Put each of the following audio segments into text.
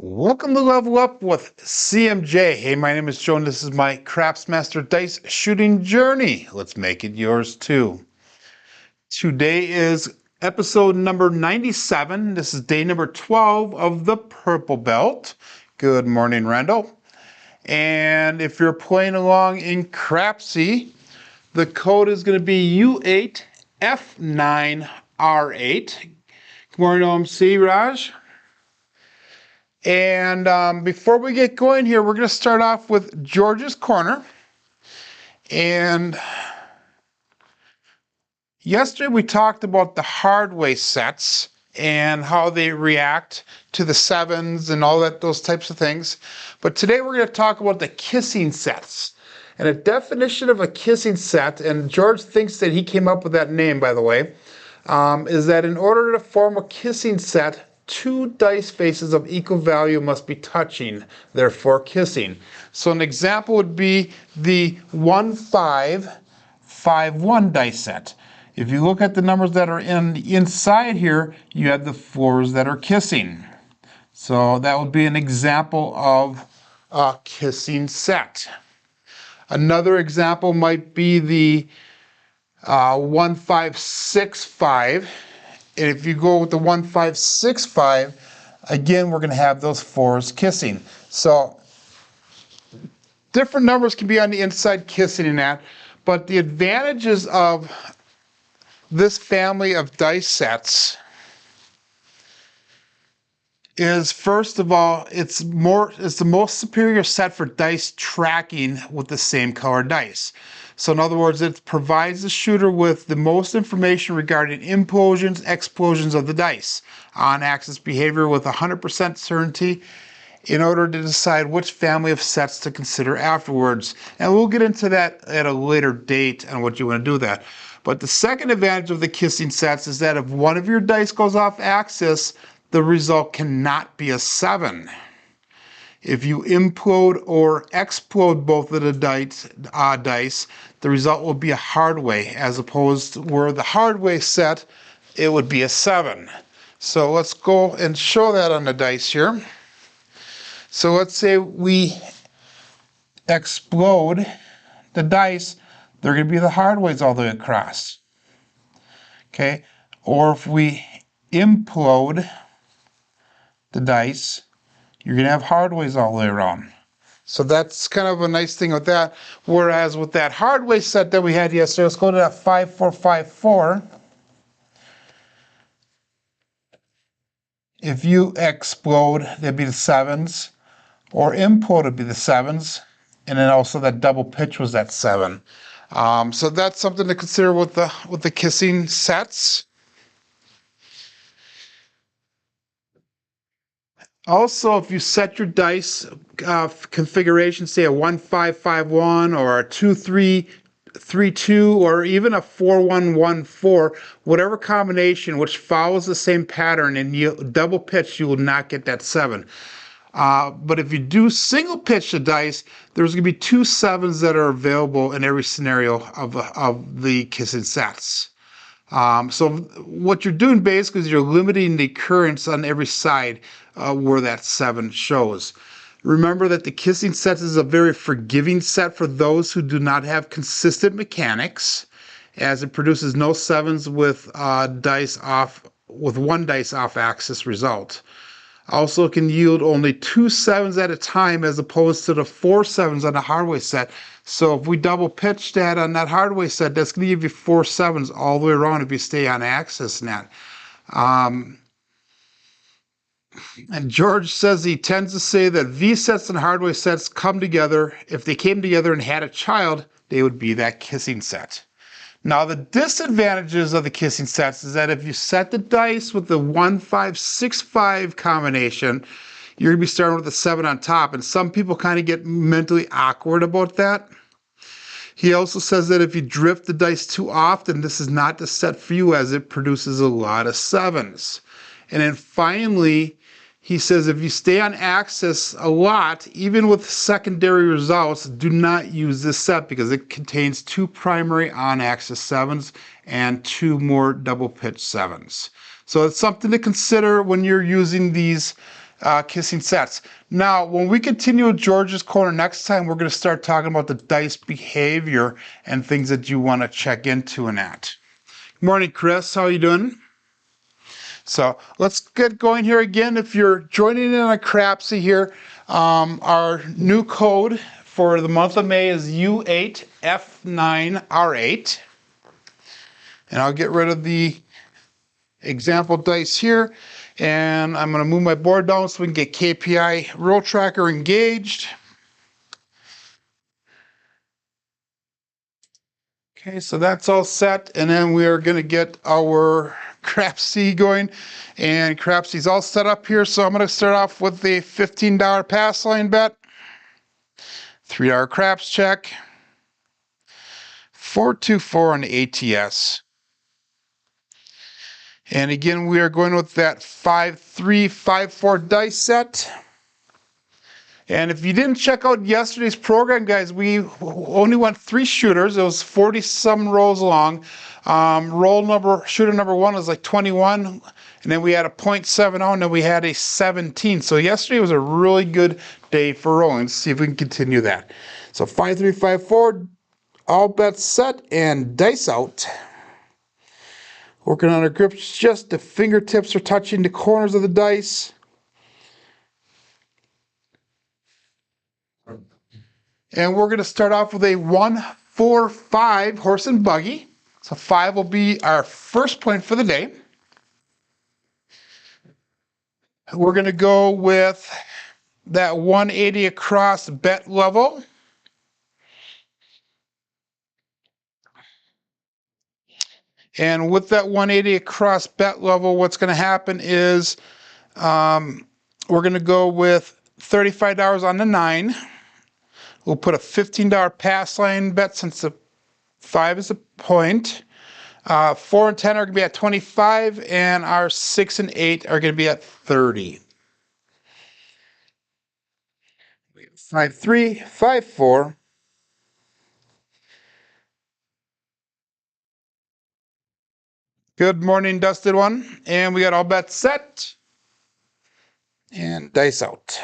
Welcome to Level Up with CMJ. Hey, my name is Jonas. This is my Craftsmaster Dice shooting journey. Let's make it yours too. Today is episode number 97. This is day number 12 of the Purple Belt. Good morning, Randall. And if you're playing along in Crapsee, the code is going to be U8F9R8. Good morning, OMC, Raj. And before we get going here, we're going to start off with George's Corner. And yesterday we talked about the hard way sets and how they react to the sevens and all that, those types of things. But today we're going to talk about the kissing sets. And a definition of a kissing set, and George thinks that he came up with that name, by the way, is that in order to form a kissing set, two dice faces of equal value must be touching, therefore kissing. So an example would be the 1-5-5-1 dice set. If you look at the numbers that are inside here, you have the 4s that are kissing. So that would be an example of a kissing set. Another example might be the 1-5-6-5. And if you go with the 1-5-6-5, again, we're going to have those 4s kissing. So different numbers can be on the inside kissing in that, but the advantages of this family of dice sets is, first of all, it's the most superior set for dice tracking with the same color dice. So in other words, it provides the shooter with the most information regarding implosions, explosions of the dice, on-axis behavior with 100% certainty in order to decide which family of sets to consider afterwards. And we'll get into that at a later date on what you want to do with that. But the second advantage of the kissing sets is that if one of your dice goes off axis, the result cannot be a 7. If you implode or explode both of the dice, the result will be a hard way, as opposed to where the hard way set, it would be a 7. So let's go and show that on the dice here. So let's say we explode the dice, they're going to be the hard ways all the way across. Okay? Or if we implode the dice, you're going to have hard ways all the way around. So that's kind of a nice thing with that. Whereas with that hard way set that we had yesterday, let's go to that 5-4-5-4. If you explode, that'd be the 7s, or implode would be the 7s, and then also that double pitch was that 7. So that's something to consider with the kissing sets. Also, if you set your dice configuration, say a 1-5-5-1 or a 2-3-3-2 or even a 4-1-1-4, whatever combination which follows the same pattern and you double pitch, you will not get that 7. But if you do single pitch the dice, there's going to be 2 7s that are available in every scenario of the kissing sets. So what you're doing basically is you're limiting the occurrence on every side where that 7 shows. Remember that the kissing set is a very forgiving set for those who do not have consistent mechanics, as it produces no 7s with one dice off axis result. Also, it can yield only 2 7s at a time as opposed to the 4 7s on the hardway set. So if we double pitch that on that hardway set, that's going to give you 4 7s all the way around if you stay on axis in that. And George says he tends to say that V sets and hardway sets come together. If they came together and had a child, they would be that kissing set. Now, the disadvantages of the kissing sets is that if you set the dice with the 1-5-6-5 combination, you're going to be starting with a 7 on top, and some people kind of get mentally awkward about that. He also says that if you drift the dice too often, this is not the set for you, as it produces a lot of 7s. And then finally, he says if you stay on axis a lot, even with secondary results, do not use this set because it contains 2 primary on-axis 7s and 2 more double pitch 7s. So it's something to consider when you're using these kissing sets. Now, when we continue with George's Corner next time, we're going to start talking about the dice behavior and things that you want to check into in that. Good morning, Chris. How are you doing? So let's get going here again. If you're joining in on Crapsee here, our new code for the month of May is U8F9R8. And I'll get rid of the example dice here. And I'm going to move my board down so we can get KPI roll tracker engaged. Okay, so that's all set. And then we are going to get our Crapsee going. And Crapsee's all set up here. So I'm going to start off with the $15 pass line bet. $3 craps check. 424 on the ATS. And again, we are going with that 5-3-5-4 dice set. And if you didn't check out yesterday's program, guys, we only went 3 shooters. It was 40-some rolls long. Shooter number 1 was like 21, and then we had a .70, and then we had a 17. So yesterday was a really good day for rolling. Let's see if we can continue that. So 5-3-5-4, all bets set, and dice out. Working on our grips, just the fingertips are touching the corners of the dice. And we're going to start off with a 1-4-5 horse and buggy. So 5 will be our first point for the day. We're going to go with that 180 across bet level. And with that 180 across bet level, what's going to happen is we're going to go with $35 on the 9. We'll put a $15 pass line bet since the 5 is a point. 4 and 10 are going to be at 25, and our 6 and 8 are going to be at 30. 5-3, 5-4. Good morning, Dusted One. And we got all bets set. And dice out.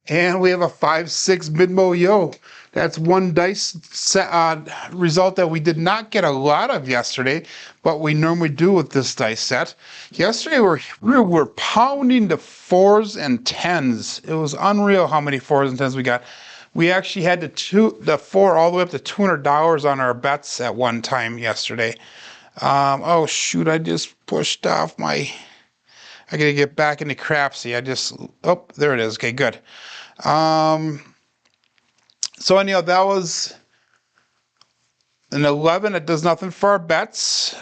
And we have a 5-6 mid-mo yo. That's one dice set, result that we did not get a lot of yesterday, but we normally do with this dice set. Yesterday we were pounding the 4s and 10s. It was unreal how many 4s and 10s we got. We actually had the 4 all the way up to $200 on our bets at one time yesterday. Oh shoot! I just pushed off my. I gotta get back into Crapsee. Oh, there it is. Okay, good. So anyhow, that was an 11. It does nothing for our bets.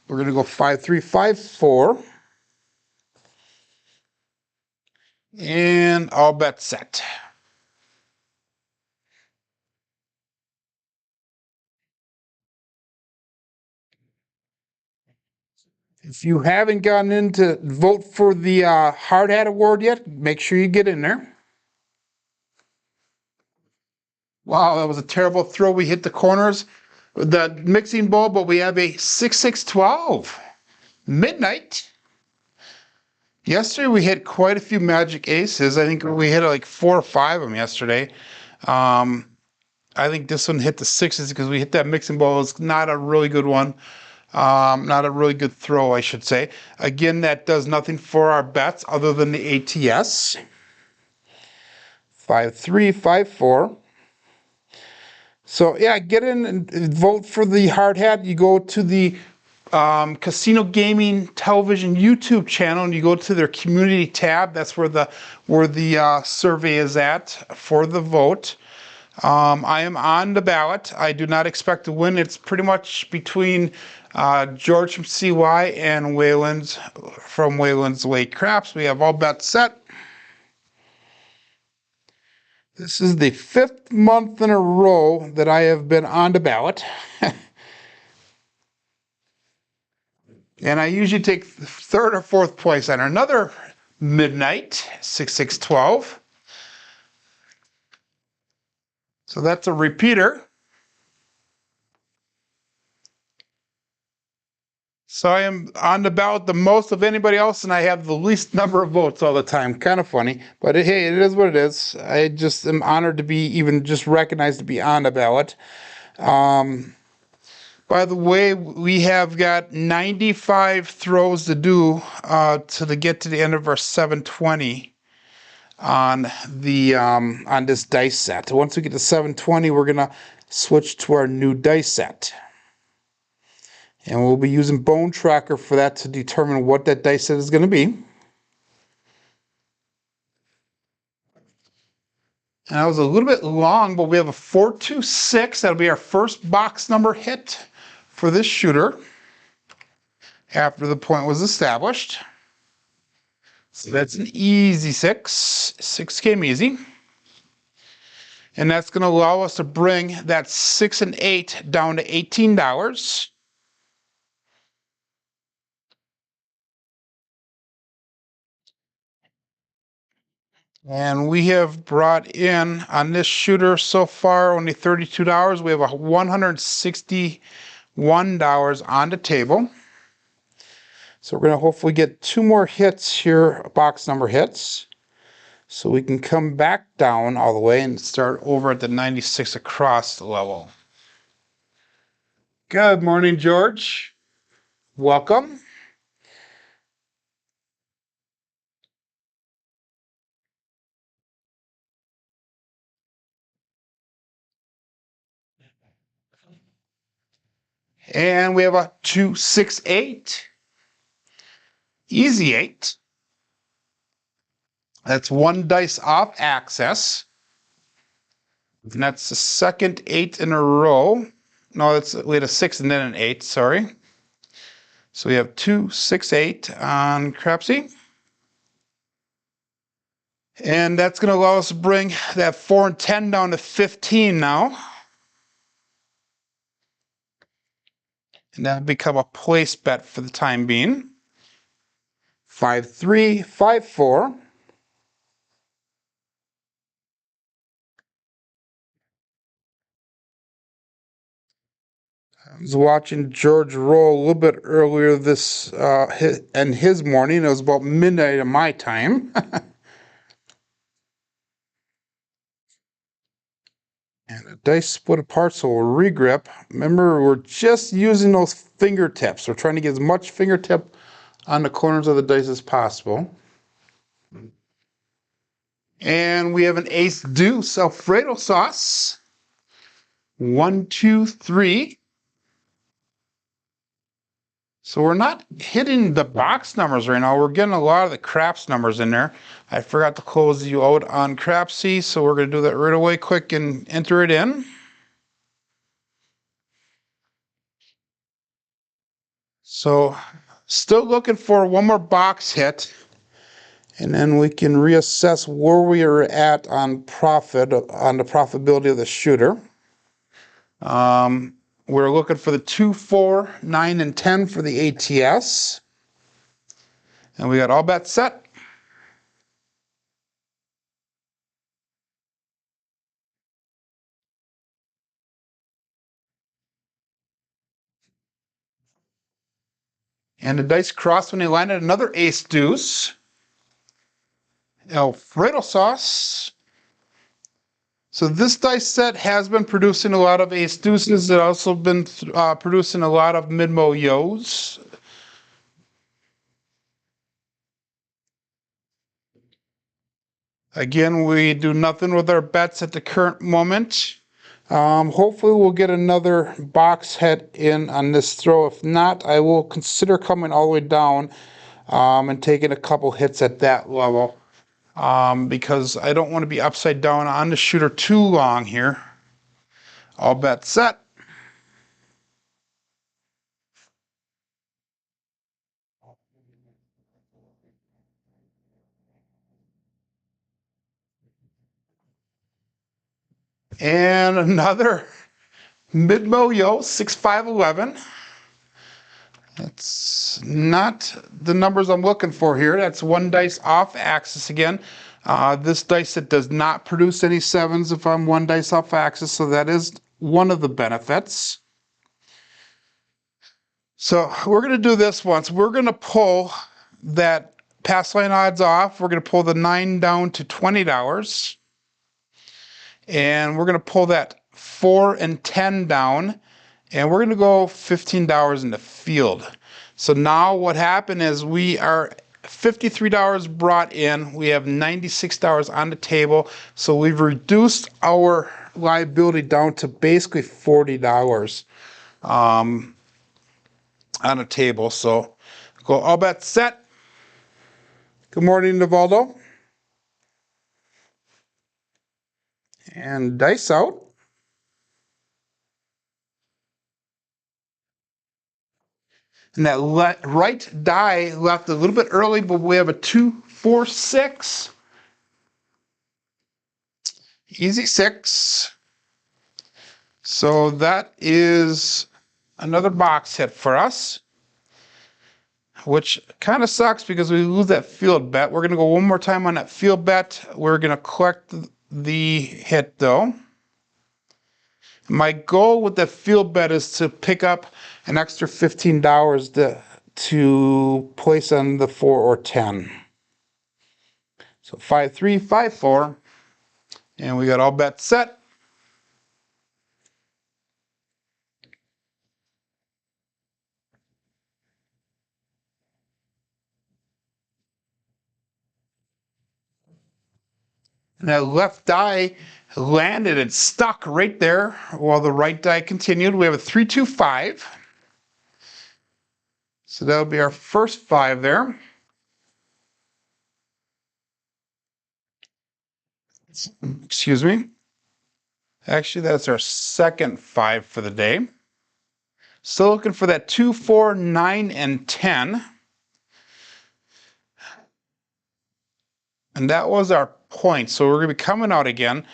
We're going to go 5-3, 5-4. And all bets set. If you haven't gotten in to vote for the Hard Hat Award yet, make sure you get in there. Wow, that was a terrible throw. We hit the corners, the mixing bowl, but we have a 6-6-12. Midnight. Yesterday we hit quite a few magic aces. I think we hit like 4 or 5 of them yesterday. I think this one hit the 6s because we hit that mixing bowl. It's not a really good one. Not a really good throw, I should say. Again, that does nothing for our bets other than the ATS. 5-3, 5-4. So yeah, get in and vote for the hard hat. You go to the Casino Gaming Television YouTube channel, and you go to their community tab. That's where the survey is at for the vote. I am on the ballot. I do not expect to win. It's pretty much between George from CY and Wayland's from Wayland's Lake Craps. We have all bets set. This is the 5th month in a row that I have been on the ballot. And I usually take 3rd or 4th place on another midnight, 6-6-12. So that's a repeater. So I am on the ballot the most of anybody else, and I have the least number of votes all the time. Kind of funny, but hey, it is what it is. I just am honored to be even just recognized to be on the ballot. By the way, we have got 95 throws to do to get to the end of our 720 on the on this dice set. Once we get to 720, we're gonna switch to our new dice set. And we'll be using Bone Tracker for that to determine what that dice set is going to be. And that was a little bit long, but we have a 426. That'll be our first box number hit for this shooter after the point was established. So that's an easy 6. 6 came easy. And that's going to allow us to bring that 6 and 8 down to $18. And we have brought in on this shooter so far only $32. We have $161 on the table. So we're going to hopefully get 2 more hits here, box number hits. So we can come back down all the way and start over at the 96 across level. Good morning, George. Welcome. And we have a 268. Easy 8. That's 1 dice off access. And that's the second 8 in a row. No, we had a 6 and then an 8, sorry. So we have 2, 6, 8 on Crapsee. And that's going to allow us to bring that 4 and 10 down to 15 now. And that'll become a place bet for the time being. 5, 3, 5, 4. I was watching George roll a little bit earlier this in his morning. It was about midnight of my time. And the dice split apart, so we'll regrip. Remember, we're just using those fingertips. We're trying to get as much fingertip on the corners of the dice as possible. And we have an ace deuce Alfredo sauce. 1, 2, 3. So we're not hitting the box numbers right now. We're getting a lot of the craps numbers in there. I forgot to close you out on Crapsee, so we're going to do that right away quick and enter it in. So still looking for one more box hit, and then we can reassess where we are at on profit, on the profitability of the shooter. We're looking for the 2, 4, 9, and 10 for the ATS. And we got all bets set. And the dice crossed when they landed another ace deuce. Alfredo sauce. So this dice set has been producing a lot of ace deuces. It's also been producing a lot of mid-mo yos. Again, we do nothing with our bets at the current moment. Hopefully we'll get another box hit in on this throw. If not, I will consider coming all the way down and taking a couple hits at that level. Because I don't want to be upside down on the shooter too long here. All bets set. And another mid-mo yo, 6, 5, 11. That's not the numbers I'm looking for here. That's 1 dice off axis again. This dice set does not produce any 7s if I'm one dice off axis, so that is one of the benefits. So we're going to do this once. We're going to pull that pass line odds off. We're going to pull the 9 down to $20. And we're going to pull that 4 and 10 down. And we're going to go $15 in the field. So now what happened is we are $53 brought in. We have $96 on the table. So we've reduced our liability down to basically $40 on a table. So go all bets set. Good morning, Navaldo. And dice out. And that right die left a little bit early, but we have a 2, 4, 6. Easy 6. So that is another box hit for us, which kind of sucks because we lose that field bet. We're going to go one more time on that field bet. We're going to collect the hit though. My goal with the field bet is to pick up an extra $15 to place on the 4 or 10. So 5, 3, 5, 4. And we got all bets set. And that left die landed and stuck right there while the right die continued. We have a 3, 2, 5. So that'll be our first 5 there. Excuse me. Actually, that's our second 5 for the day. Still looking for that 2, 4, 9, and 10. And that was our point. So we're going to be coming out again.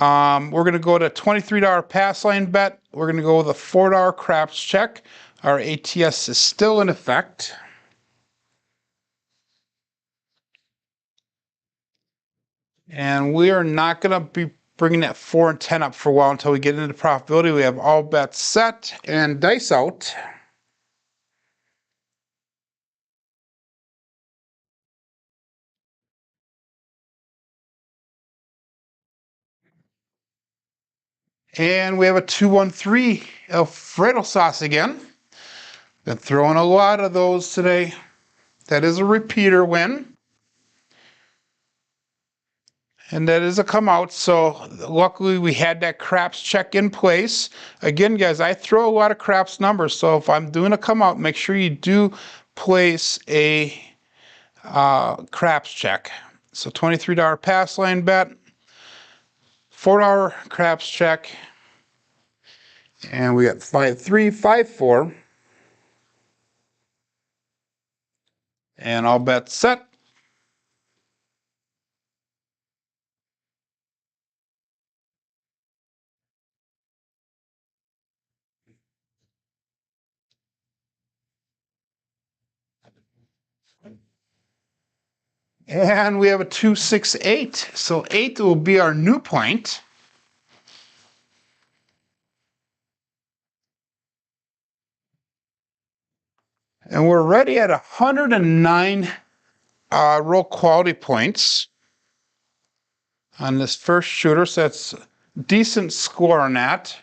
We're going to go to $23 pass line bet. We're going to go with a $4 craps check. Our ATS is still in effect. And we are not going to be bringing that 4 and 10 up for a while until we get into profitability. We have all bets set and dice out. And we have a 2-1-3 Alfredo sauce again. Been throwing a lot of those today. That is a repeater win. And that is a come out. So luckily we had that craps check in place. Again, guys, I throw a lot of craps numbers. So if I'm doing a come out, make sure you do place a craps check. So $23 pass line bet, $4 craps check, and we got 5, 3, 5, 4. And all bets set. And we have a 2, 6, 8. So 8 will be our new point. And we're ready at 109 roll quality points on this first shooter. So that's a decent score on that.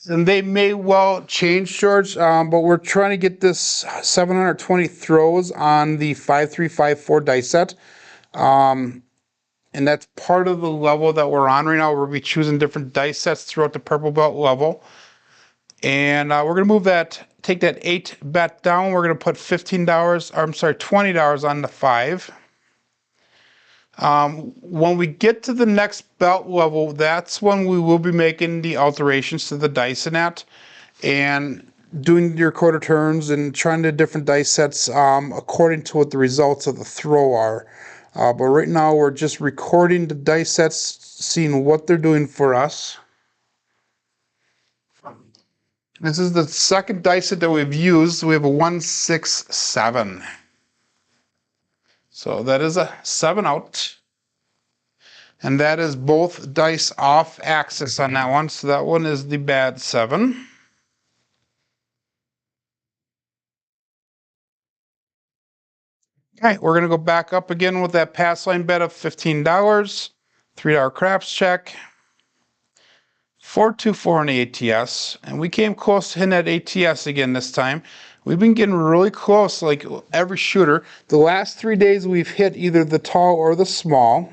And they may well change, George, but we're trying to get this 720 throws on the 5, 3, 5, 4 dice set. And that's part of the level that we're on right now. We'll be choosing different dice sets throughout the purple belt level. And we're going to move that, take that 8 bet down. We're going to put $20 on the 5. When we get to the next belt level, that's when we will be making the alterations to the dice in that and doing your quarter turns and trying the different dice sets according to what the results of the throw are. But right now we're just recording the dice sets, seeing what they're doing for us. This is the second dice set that we've used. We have a 1, 6, 7. So that is a 7 out. And that is both dice off axis on that one. So that one is the bad 7. All right, we're going to go back up again with that pass line bet of $15. $3 craps check. 424 on the ATS, and we came close to hitting that ATS again this time. We've been getting really close, like every shooter. The last 3 days we've hit either the tall or the small.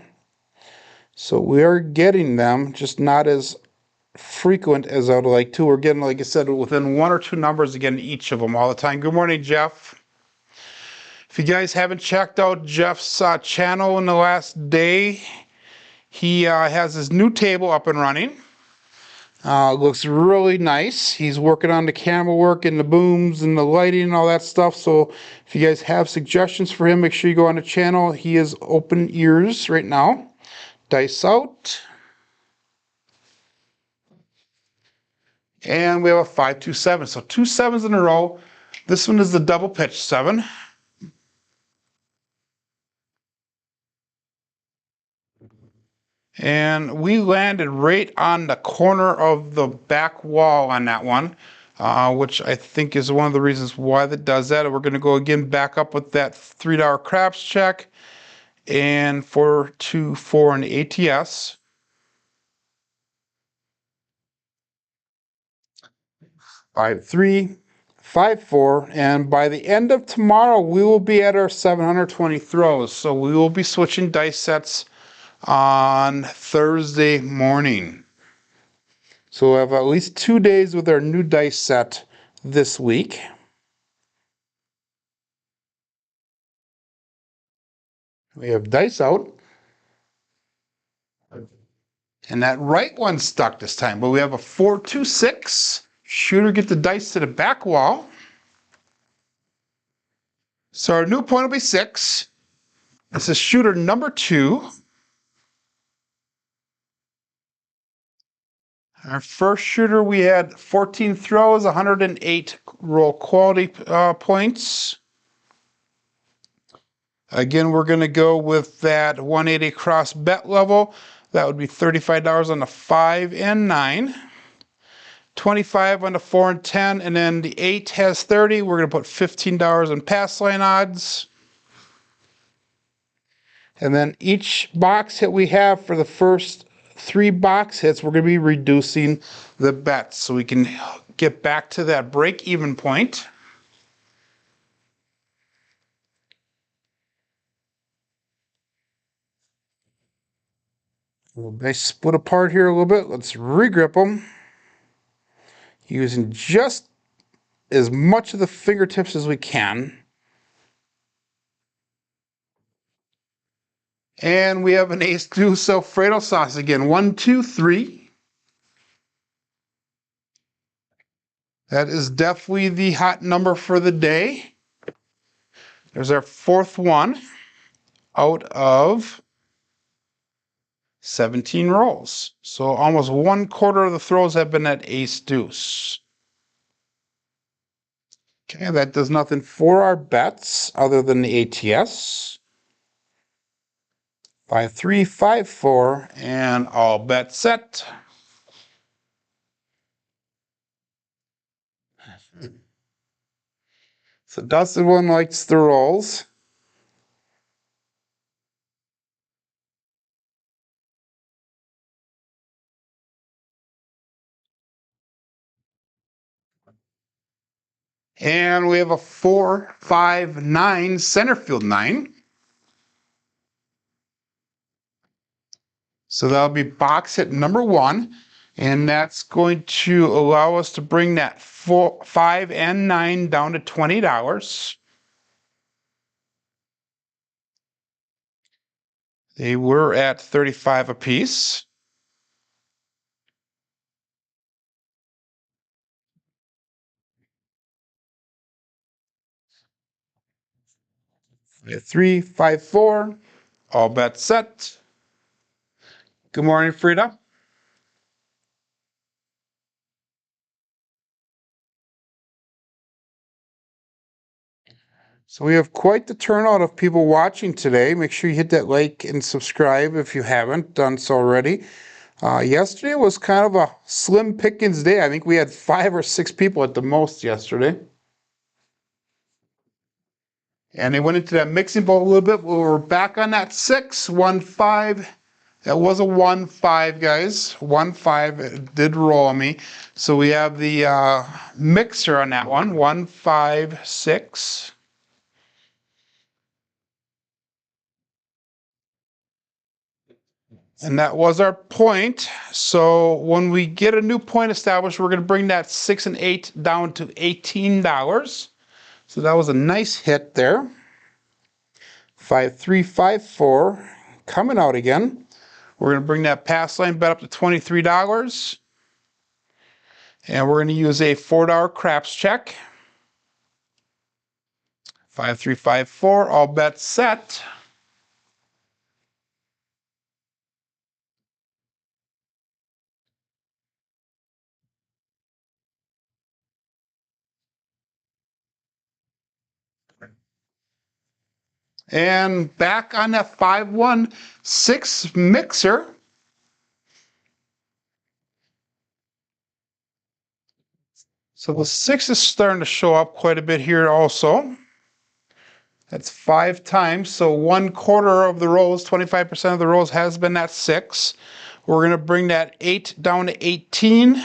So we are getting them, just not as frequent as I would like to. We're getting, like I said, within 1 or 2 numbers again each of them all the time. Good morning, Jeff. If you guys haven't checked out Jeff's channel in the last day, he has his new table up and running. Looks really nice. He's working on the camera work and the booms and the lighting and all that stuff. So if you guys have suggestions for him, make sure you go on the channel. He is open ears right now. Dice out. And we have a 5, 2, 7. So 2 7s in a row. This one is the double pitch 7. And we landed right on the corner of the back wall on that one, which I think is one of the reasons why that does that. We're going to go again back up with that $3 craps check and 424 on the ATS. Five, 3, 5, 4, and by the end of tomorrow, we will be at our 720 throws. So we will be switching dice sets on Thursday morning. So we'll have at least 2 days with our new dice set this week. We have dice out. And that right one stuck this time, but we have a 4, 2, 6. Shooter get the dice to the back wall. So our new point will be 6. This is shooter number 2. Our first shooter, we had 14 throws, 108 roll quality points. Again, we're going to go with that 180 cross bet level. That would be $35 on the 5 and 9. 25 on the 4 and 10, and then the 8 has 30. We're going to put $15 in pass line odds. And then each box hit we have for the first 3 box hits, we're going to be reducing the bets so we can get back to that break-even point. They split apart here a little bit. Let's regrip them. Using just as much of the fingertips as we can. And we have an ace deuce Alfredo sauce again. 1, 2, 3. That is definitely the hot number for the day. There's our 4th one out of 17 rolls. So almost 1/4 of the throws have been at ace deuce. Okay, that does nothing for our bets other than the ATS. 5, 3, 5, 4, and all bets set. So Dustin one likes the rolls. And we have a 4, 5, 9 center field 9. So that'll be box hit number 1. And that's going to allow us to bring that 4, 5, and 9 down to $20. They were at 35 apiece. We have 3, 5, 4. All bets set. Good morning, Frida. So we have quite the turnout of people watching today. Make sure you hit that like and subscribe if you haven't done so already. Yesterday was kind of a slim pickings day. I think we had 5 or 6 people at the most yesterday. And they went into that mixing bowl a little bit. We're back on that 6, 1, 5. That was a 1, 5, guys. 1, 5. It did roll on me. So we have the mixer on that one. 1, 5, 6. And that was our point. So when we get a new point established, we're going to bring that 6 and 8 down to $18. So that was a nice hit there. 5, 3, 5, 4. Coming out again. We're going to bring that pass line bet up to $23. And we're going to use a $4 craps check. 5, 3, 5, 4. All bets set. And back on that 5, 1, 6 mixer. So the 6 is starting to show up quite a bit here also. That's 5 times. So 1/4 of the rolls, 25% of the rolls has been that 6. We're going to bring that 8 down to 18.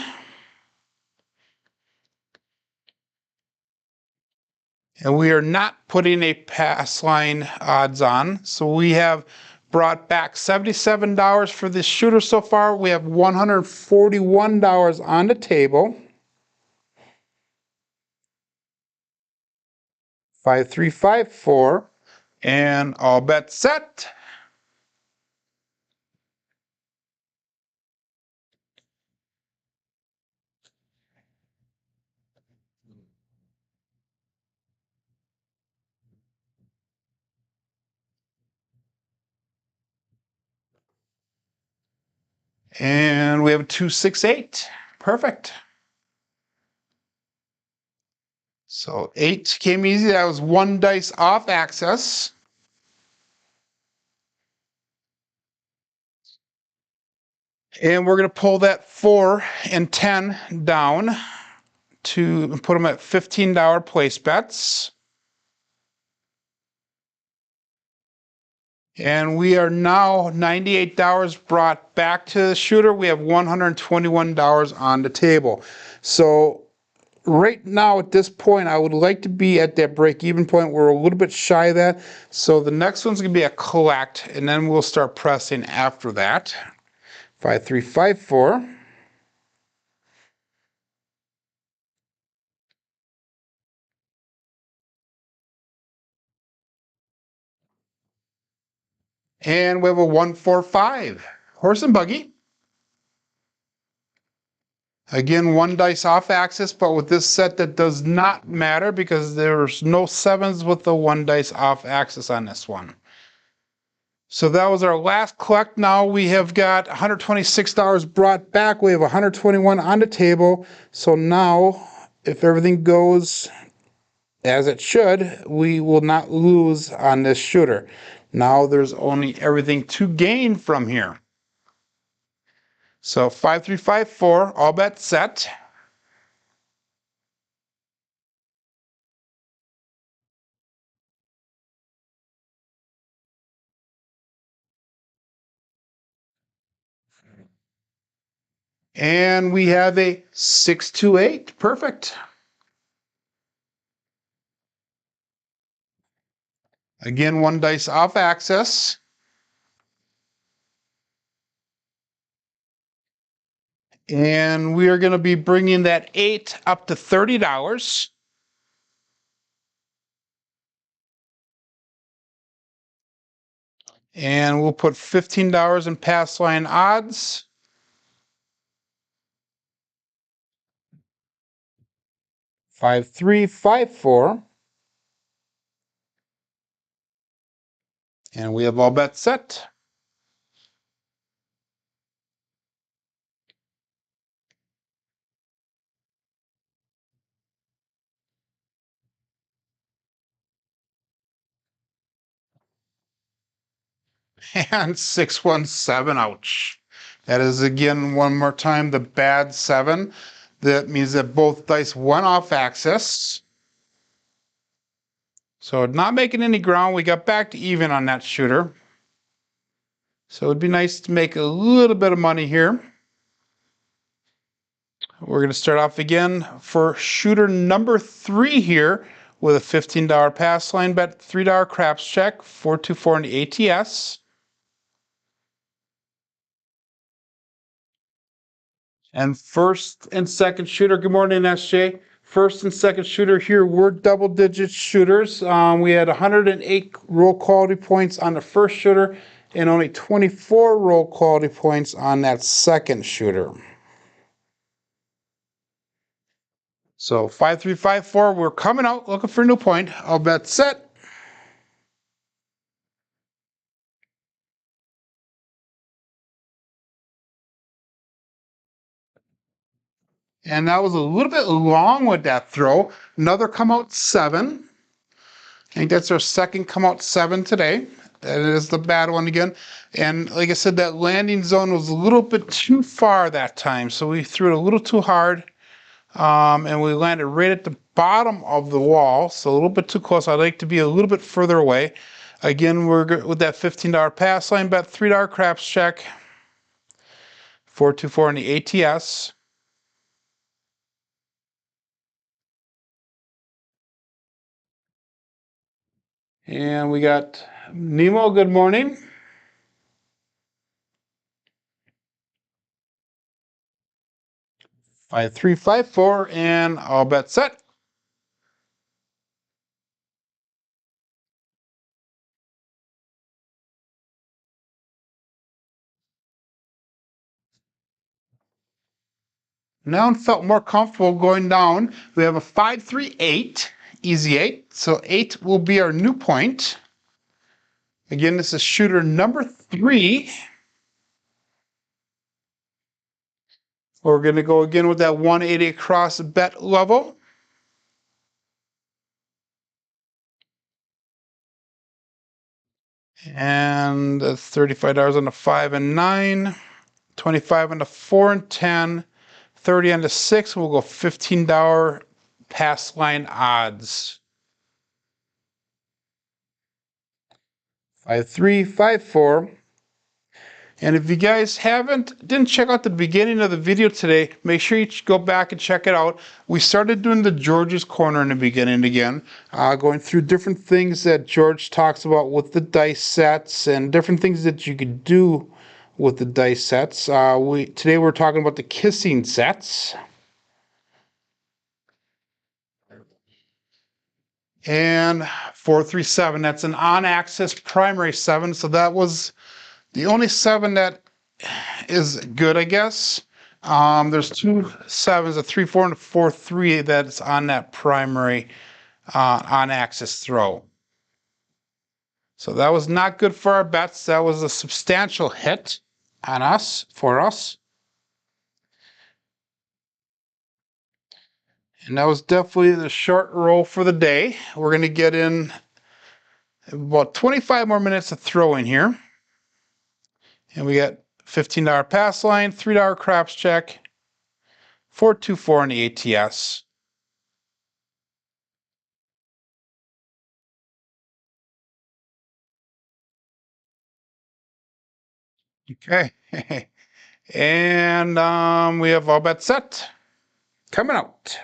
And we are not putting a pass line odds on. So we have brought back $77 for this shooter so far. We have $141 on the table. 5, 3, 5, 4. And all bets set. And we have a 2, 6, 8. Perfect. So 8 came easy. That was 1 dice off access. And we're going to pull that 4 and 10 down to put them at $15 place bets. And we are now $98 brought back to the shooter. We have $121 on the table. So right now at this point, I would like to be at that break-even point. We're a little bit shy of that. So the next one's going to be a collect, and then we'll start pressing after that. 5, 3, 5, 4. And we have a 1, 4, 5. Horse and buggy. Again, 1 dice off axis, but with this set that does not matter because there's no 7s with the 1 dice off axis on this one. So that was our last collect. Now we have got $126 brought back. We have 121 on the table. So now, if everything goes as it should, we will not lose on this shooter. Now there's only everything to gain from here. So 5, 3, 5, 4, all bets set. And we have a 6, 2, 8. Perfect. Again, 1 dice off axis. And we are going to be bringing that 8 up to $30. And we'll put $15 in pass line odds. Five, 3, 5, 4. And we have all bets set. and 617. Ouch. That is, again, one more time, the bad 7. That means that both dice went off axis. So not making any ground. We got back to even on that shooter. So it'd be nice to make a little bit of money here. We're going to start off again for shooter number 3 here with a $15 pass line bet, $3 craps check, 424 in the ATS. And first and second shooter, good morning, SJ. First and second shooter here, we're double-digit shooters. We had 108 roll quality points on the first shooter and only 24 roll quality points on that second shooter. So 5354, we're coming out looking for a new point. I'll bet set. And that was a little bit long with that throw. Another come out 7. I think that's our second come out 7 today. That is the bad one again. And like I said, that landing zone was a little bit too far that time. So we threw it a little too hard. And we landed right at the bottom of the wall. So a little bit too close. I'd like to be a little bit further away. Again, we're with that $15 pass line bet, $3 craps check, 424 in the ATS. And we got Nemo, good morning. 5354, and I'll bet set. Now I felt more comfortable going down. We have a 538, easy 8. So 8 will be our new point. Again, this is shooter number 3. We're going to go again with that 180 across bet level. And that's $35 on the 5 and 9, 25 on the 4 and 10, 30 on the 6. We'll go $15 pass line odds. 5354. And if you guys didn't check out the beginning of the video today, make sure you go back and check it out. We started doing the George's Corner in the beginning again, going through different things that George talks about with the dice sets and different things that you could do with the dice sets. Today we're talking about the kissing sets. And 437, that's an on-axis primary 7, so that was the only 7 that is good, I guess. There's 2 7s, a 3-4 and a 4-3 that's on that primary on-axis throw. So that was not good for our bets. That was a substantial hit on us, for us. And that was definitely the short roll for the day. We're going to get in about 25 more minutes of throwing here. And we got $15 pass line, $3 craps check, 424 in the ATS. Okay. And we have all bets set. Coming out.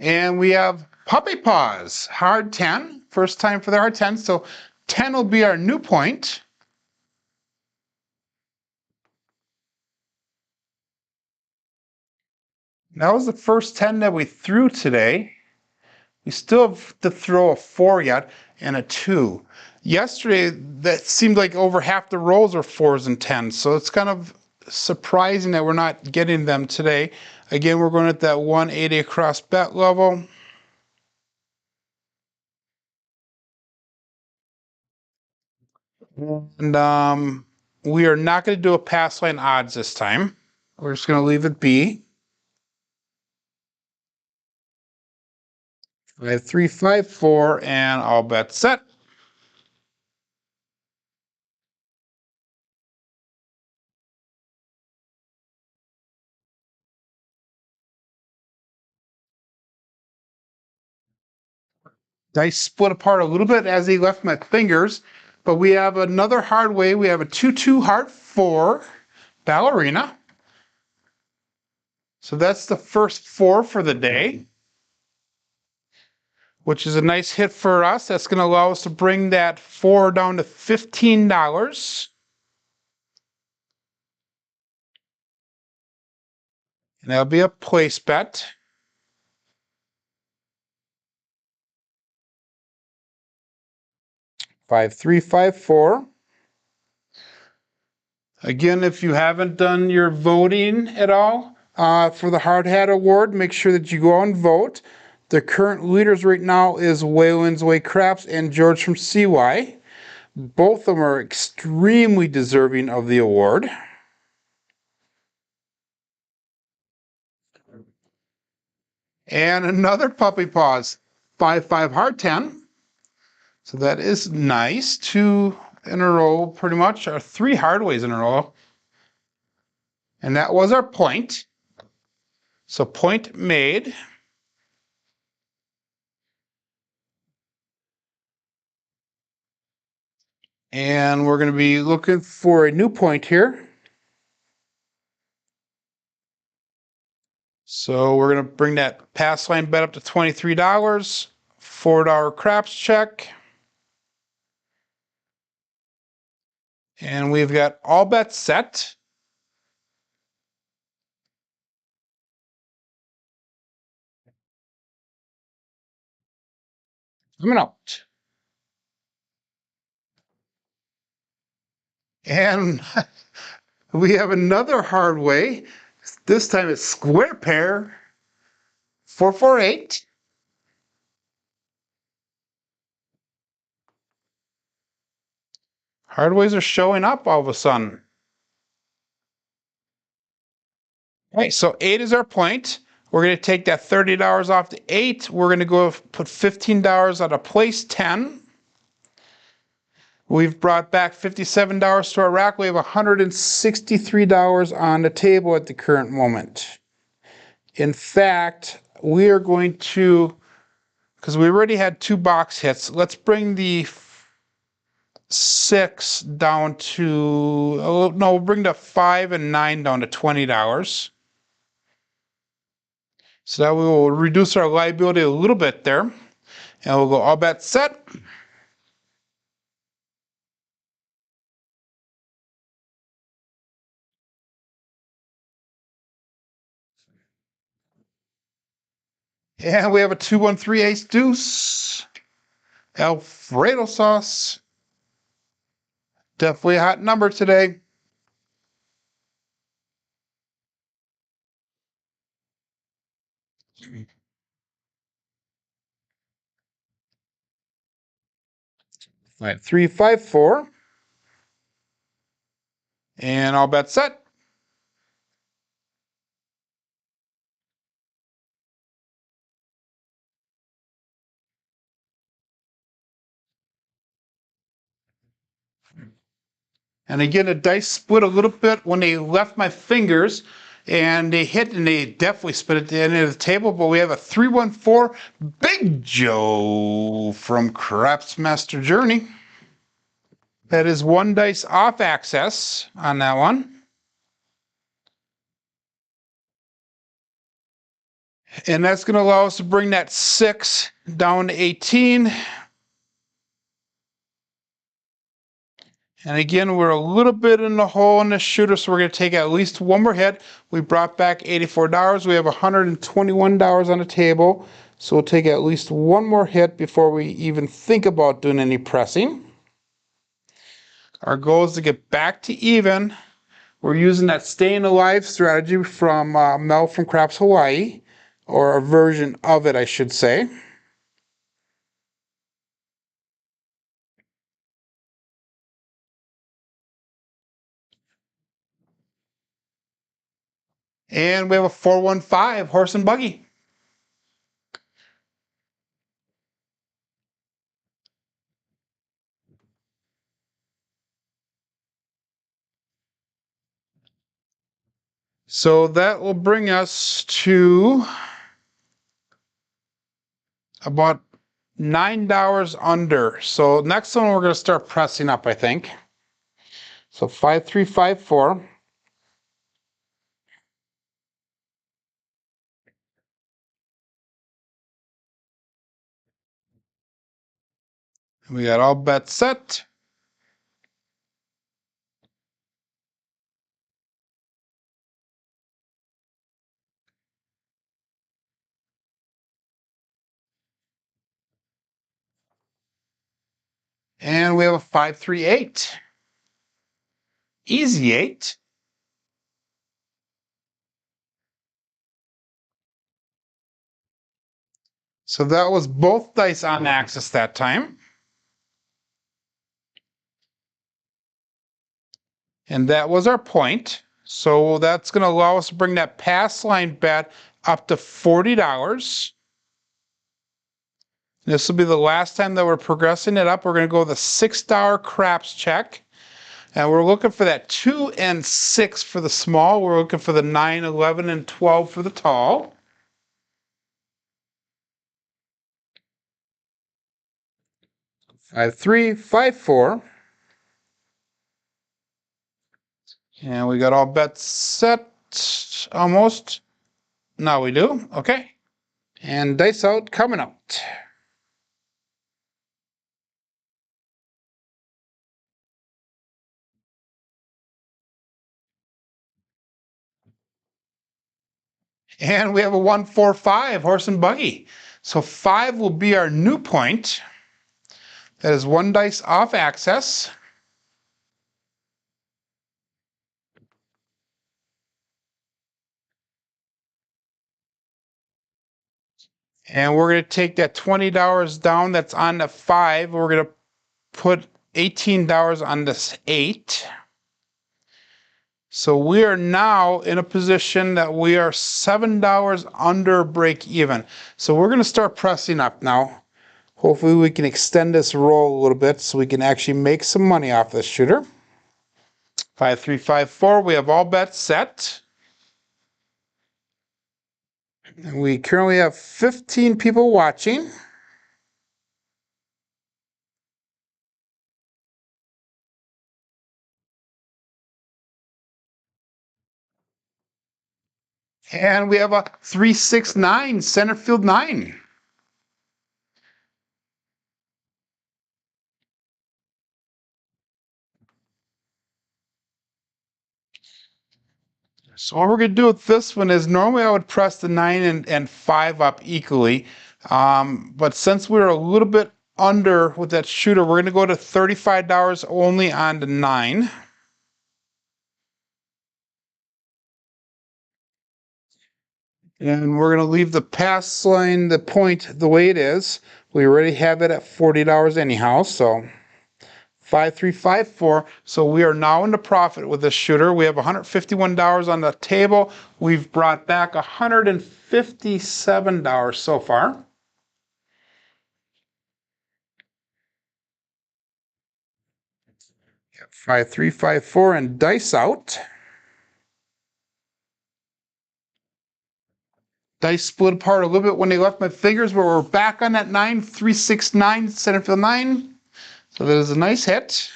And we have Puppy Paws, hard 10. First time for the hard 10. So 10 will be our new point. That was the first 10 that we threw today. We still have to throw a 4 yet and a 2. Yesterday, that seemed like over half the rolls are 4s and 10s. So it's kind of surprising that we're not getting them today. Again, we're going at that 180 across bet level. And we are not going to do a pass line odds this time. We're just going to leave it be. 5, 3, 5, 4, and all bets set. Dice split apart a little bit as they left my fingers, but we have another hard way. We have a 2-2 heart 4 ballerina. So that's the first 4 for the day, which is a nice hit for us. That's going to allow us to bring that 4 down to $15. And that'll be a place bet. Five, 3, 5, 4. Again, if you haven't done your voting at all for the Hard Hat Award, make sure that you go and vote. The current leaders right now is Waylon's Way Craps and George from CY. Both of them are extremely deserving of the award. And another puppy paws, 5, 5 heart 10. So that is nice. 2 in a row, pretty much, or 3 hard ways in a row. And that was our point. So point made. And we're going to be looking for a new point here. So we're going to bring that pass line bet up to $23. $4 craps check. And we've got all bets set. Coming out. And we have another hard way. This time it's square pair. 448. Hard ways are showing up all of a sudden. All right, so 8 is our point. We're going to take that $30 off the 8. We're going to go put $15 on a place 10. We've brought back $57 to our rack. We have $163 on the table at the current moment. In fact, we are going to, because we already had 2 box hits, let's bring the 6 down to, oh, no, we'll bring the 5 and 9 down to $20. So that we will reduce our liability a little bit there. And we'll go all bets set. And we have a 2-1-3 ace deuce. Alfredo sauce. Definitely a hot number today. Right, 3, 5, 4. And all bets set. And again, the dice split a little bit when they left my fingers, and they hit, and they definitely split at the end of the table. But we have a 3-1-4 Big Joe from Craps Master Journey. That is 1 dice off access on that one. And that's going to allow us to bring that 6 down to 18. And again, we're a little bit in the hole in the shooter, so we're going to take at least 1 more hit. We brought back $84. We have $121 on the table, so we'll take at least 1 more hit before we even think about doing any pressing. Our goal is to get back to even. We're using that staying alive strategy from Mel from Craps Hawaii, or a version of it, I should say. And we have a 4-1-5 horse and buggy. So that will bring us to about $9 under. So next one we're going to start pressing up, I think. So 5354. We got all bets set. And we have a 538. Easy 8. So that was both dice on axis that time. And that was our point. So that's going to allow us to bring that pass line bet up to $40. This will be the last time that we're progressing it up. We're going to go with a $6 craps check. And we're looking for that 2 and 6 for the small. We're looking for the 9, 11, and 12 for the tall. Five, 3, 5, 4. And we got all bets set almost. Now we do. Okay. And dice out coming out. And we have a 1, 4, 5 horse and buggy. So 5 will be our new point. That is 1 dice off axis. And we're going to take that $20 down that's on the 5. We're going to put $18 on this 8. So we are now in a position that we are $7 under break even. So we're going to start pressing up now. Hopefully we can extend this roll a little bit so we can actually make some money off this shooter. 5, 3, 5, 4. We have all bets set. And we currently have 15 people watching. And we have a 3, 6, 9 center field 9. So what we're going to do with this one is normally I would press the 9 and 5 up equally. But since we're a little bit under with that shooter, we're going to go to $35 only on the 9. And we're going to leave the pass line, the point, the way it is. We already have it at $40 anyhow, so 5, 3, 5, 4. So we are now in the profit with this shooter. We have $151 on the table. We've brought back $157 so far. Yep, 5, 3, 5, 4, and dice out. Dice split apart a little bit when they left my fingers, but we're back on that 9, 3, 6, 9, center field 9. So that is a nice hit.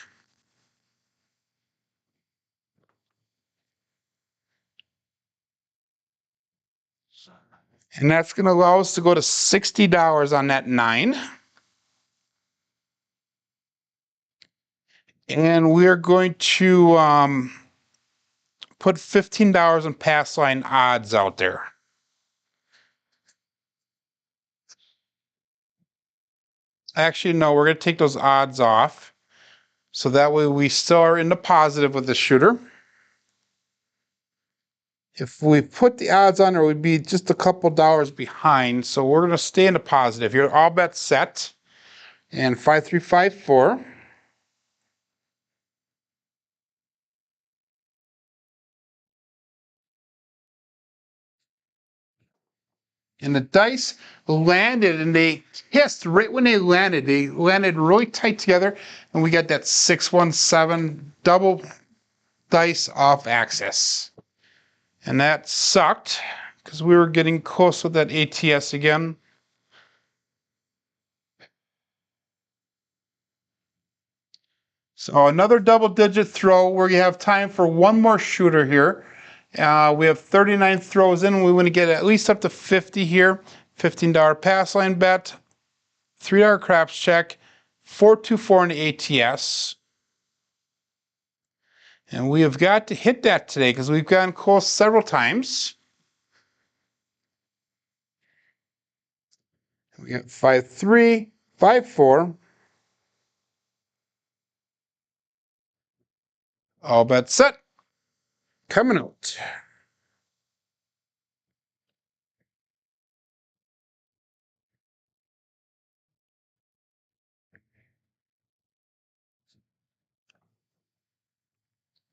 And that's going to allow us to go to $60 on that 9. And we're going to put $15 in pass line odds out there. Actually, no, we're going to take those odds off. So that way we still are in the positive with the shooter. If we put the odds on there, we'd be just a couple dollars behind. So we're going to stay in the positive here. All bets set. And 5, 3, 5, 4. And the dice landed and they hissed right when they landed. They landed really tight together. And we got that 617 double dice off axis. And that sucked because we were getting close with that ATS again. So another double-digit throw where you have time for one more shooter here. We have 39 throws in. We want to get at least up to 50 here. $15 pass line bet, $3 craps check, 424 in the ATS. And we have got to hit that today because we've gotten close several times. We got 5-3, 5-4. All bets set. Coming out.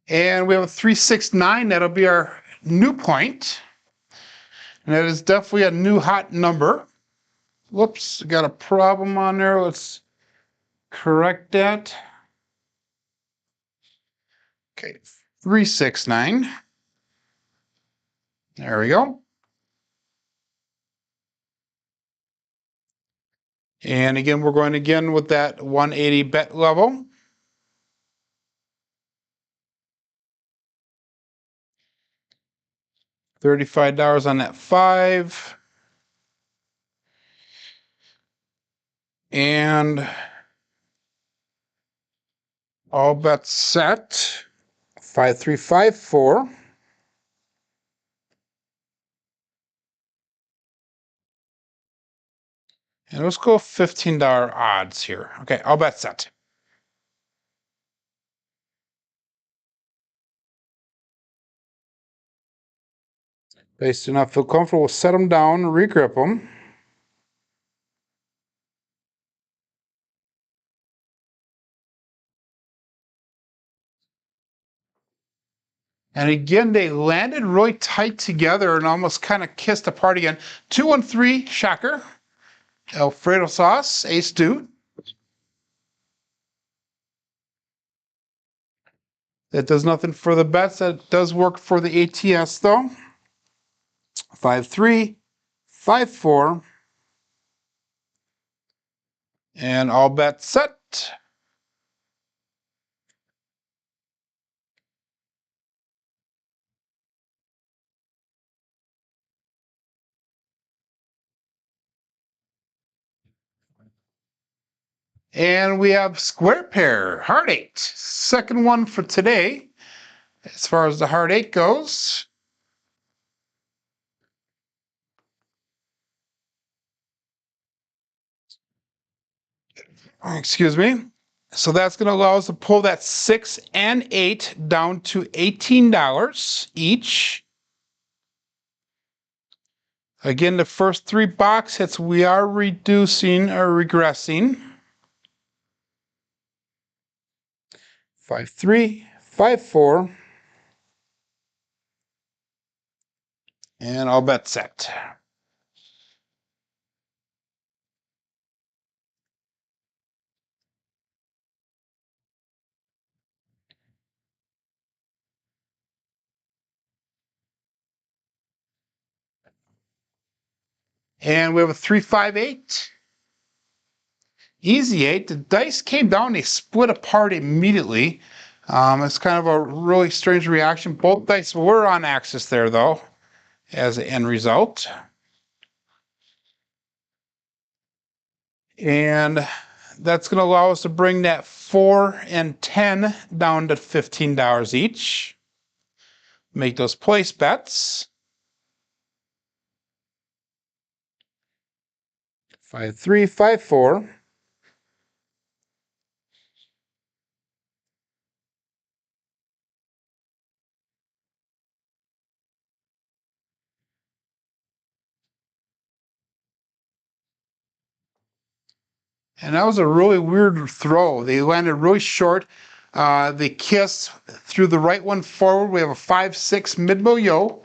And we have a 369. That'll be our new point. And that is definitely a new hot number. Whoops, got a problem on there. Let's correct that. Okay, 369. There we go. And again, we're going again with that 180 bet level. $35 on that 5. And all bets set. 5-3-5-4. And let's go $15 odds here. Okay, all bets set. Base do not feel comfortable, set them down, regrip them. And again, they landed really tight together and almost kind of kissed apart again. 2-1-3, shocker. Alfredo sauce, ace deuce. That does nothing for the bets. That does work for the ATS though. 5-3, 5-4. And all bets set. And we have square pair, heart 8. Second one for today, as far as the heart 8 goes. Excuse me. So that's going to allow us to pull that 6 and 8 down to $18 each. Again, the first 3 box hits, we are reducing or regressing. 5-3, 5-4. And all bets set. And we have a 3-5-8. Easy 8. The dice came down, they split apart immediately. It's kind of a really strange reaction. Both dice were on axis there, though, as an end result. And that's going to allow us to bring that 4 and 10 down to $15 each. Make those place bets. 5-3, 5-4. And that was a really weird throw. They landed really short. They kissed, threw the right one forward. We have a 5-6 mid-bow yo.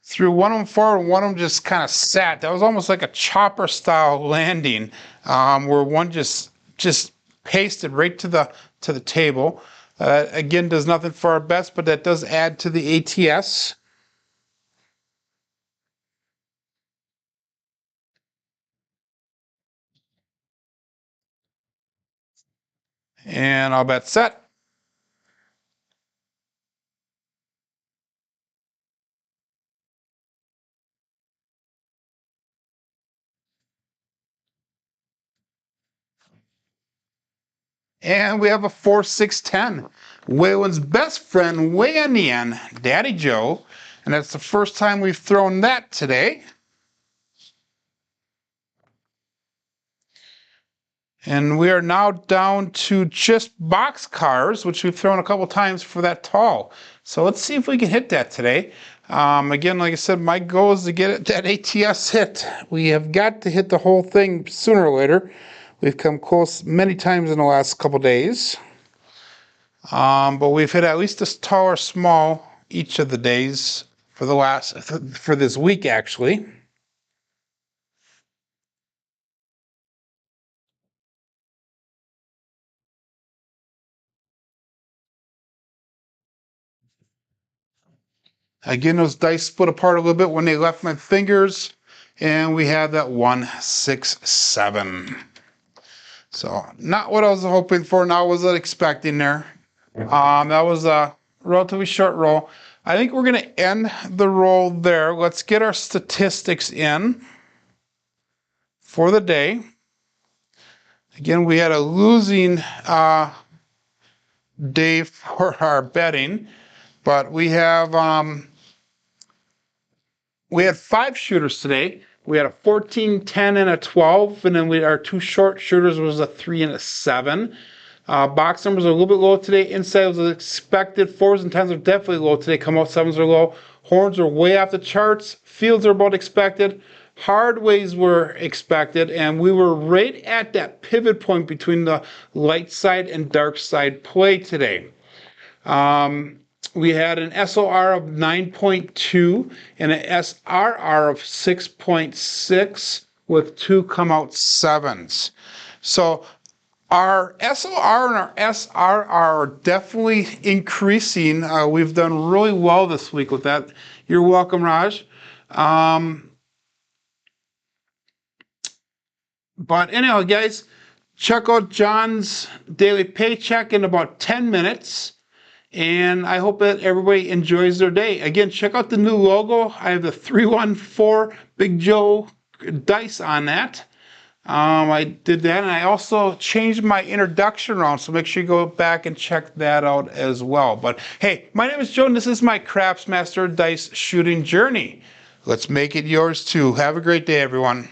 Threw one of them forward and one of them just kind of sat. That was almost like a chopper style landing, where one just pasted right to the table. Again, does nothing for our bets, but that does add to the ATS. And I'll bet set. And we have a 4-6-10. Waylon's best friend weighing in, Daddy Joe. And that's the first time we've thrown that today. And we are now down to just boxcars, which we've thrown a couple times for that tall. So let's see if we can hit that today. Again, like I said, my goal is to get that ATS hit. We have got to hit the whole thing sooner or later. We've come close many times in the last couple days. But we've hit at least a tall or small each of the days for this week, actually. Again, those dice split apart a little bit when they left my fingers, and we have that 1-6-7. So not what I was hoping for, not what I was expecting there. That was a relatively short roll. I think we're going to end the roll there. Let's get our statistics in for the day. Again, we had a losing day for our betting, but we had 5 shooters today. We had a 14, 10, and a 12, and then our 2 short shooters was a 3 and a 7. Box numbers are a little bit low today. Inside was expected. 4s and 10s are definitely low today. Come out 7s are low. Horns are way off the charts. Fields are about expected. Hardways were expected, and we were right at that pivot point between the light side and dark side play today. We had an SOR of 9.2 and an SRR of 6.6 with 2 come out 7s. So our SOR and our SRR are definitely increasing. We've done really well this week with that. You're welcome, Raj. But anyhow, guys, check out John's daily paycheck in about 10 minutes. And I hope that everybody enjoys their day. Again, check out the new logo. I have the 314 Big Joe dice on that. I did that, and I also changed my introduction around, so make sure you go back and check that out as well. But hey, my name is Joe, and this is my Crapsmaster dice shooting journey. Let's make it yours too. Have a great day, everyone.